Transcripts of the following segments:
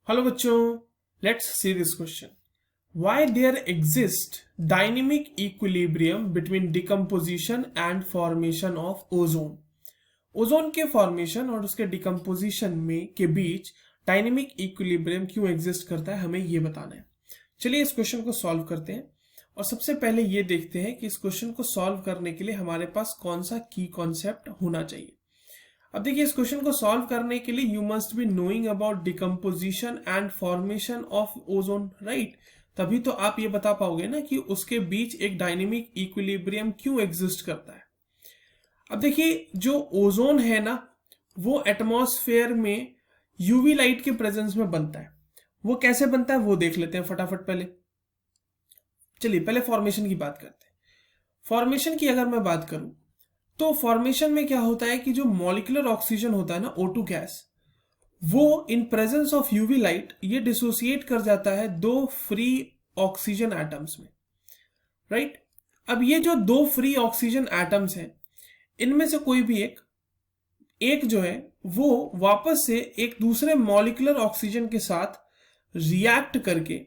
Hello बच्चों, let's see this question. Why there exists dynamic equilibrium between decomposition and formation of ozone? Ozone के formation और उसके decomposition में के बीच dynamic equilibrium क्यों एग्जिस्ट करता है, हमें ये बताना है. चलिए इस क्वेश्चन को सॉल्व करते हैं. और सबसे पहले ये देखते हैं कि इस क्वेश्चन को सॉल्व करने के लिए हमारे पास कौन सा की कॉन्सेप्ट होना चाहिए. अब देखिए, इस क्वेश्चन को सॉल्व करने के लिए you must be knowing about decomposition and formation of ozone, right. तभी तो आप ये बता पाओगे ना कि उसके बीच एक डायनेमिक इक्विलिब्रियम क्यों एग्जिस्ट करता है. अब देखिए, जो ओजोन है ना, वो एटमॉस्फेयर में यूवी लाइट के प्रेजेंस में बनता है. वो कैसे बनता है वो देख लेते हैं फटाफट. चलिए पहले फॉर्मेशन की बात करते हैं. फॉर्मेशन की अगर मैं बात करूं तो फॉर्मेशन में क्या होता है कि जो मॉलिक्यूलर ऑक्सीजन होता है ना, O2 गैस, वो in presence of UV light ये डिसोसिएट कर जाता है दो फ्री ऑक्सीजन एटम्स में, राइट. अब ये जो दो फ्री ऑक्सीजन एटम्स हैं, इनमें से कोई भी एक जो है वो वापस से एक दूसरे मॉलिक्यूलर ऑक्सीजन के साथ रिएक्ट करके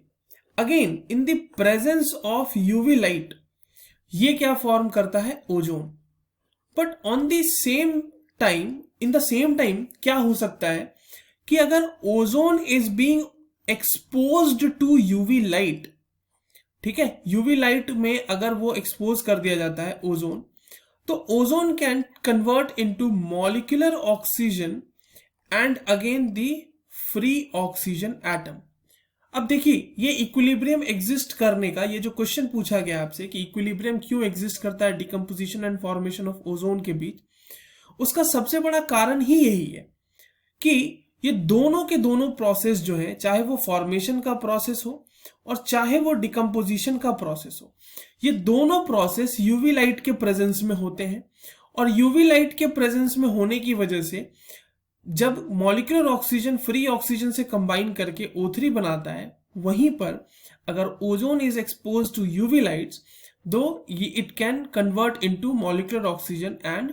again in the presence of UV light ये क्या फॉर्म करता है, ozone. But on the same time, in the same time क्या हो सकता है कि अगर ozone is being exposed to UV light, ठीक है, यूवी लाइट में अगर वो एक्सपोज कर दिया जाता है ओजोन, तो ozone can convert into molecular oxygen and again the free oxygen atom. अब देखिए, ये इक्विलिब्रियम एग्जिस्ट करने का, ये जो क्वेश्चन पूछा गया आपसे कि इक्विलिब्रियम क्यों एग्जिस्ट करता है decomposition and formation of ozone के बीच, उसका सबसे बड़ा कारण ही यही है कि ये दोनों के दोनों प्रोसेस जो है, चाहे वो फॉर्मेशन का प्रोसेस हो और चाहे वो डिकम्पोजिशन का प्रोसेस हो, ये दोनों प्रोसेस यूवी लाइट के प्रेजेंस में होते हैं. और यूवी लाइट के प्रेजेंस में होने की वजह से जब मॉलिक्यूलर ऑक्सीजन फ्री ऑक्सीजन से कंबाइन करके O3 बनाता है, वहीं पर अगर ozone is expose to UV lights, though it can convert into molecular oxygen and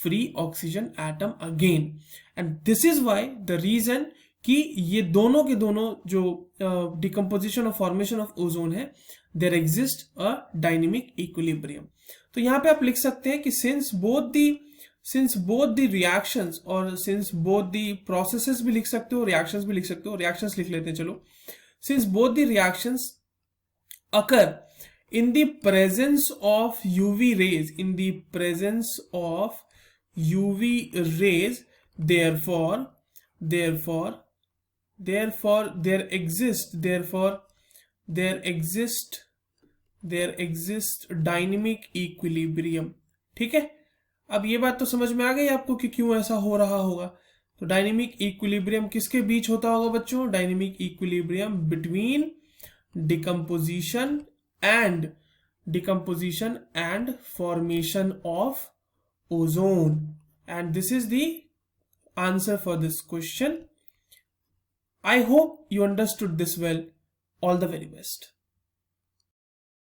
free oxygen atom again. And this is why the reason कि ये दोनों के दोनों जो डिकम्पोजिशन और फॉर्मेशन ऑफ ओजोन है, there exist a dynamic equilibrium. तो यहां पे आप लिख सकते हैं कि सिंस बोथ द रिएक्शंस और सिंस बोथ द प्रोसेसेस भी लिख सकते हो, रिएक्शंस भी लिख सकते हो. रिएक्शंस लिख लेते हैं, चलो. Since both the reactions occur in the presence of UV rays, therefore there exists dynamic equilibrium. ठीक है. अब ये बात तो समझ में आ गई आपको कि क्यों ऐसा हो रहा होगा. तो डायनेमिक इक्विलिब्रियम किसके बीच होता होगा बच्चों? Dynamic equilibrium between decomposition and formation of ozone. And this is the answer for this question. I hope you understood this well. All the very best.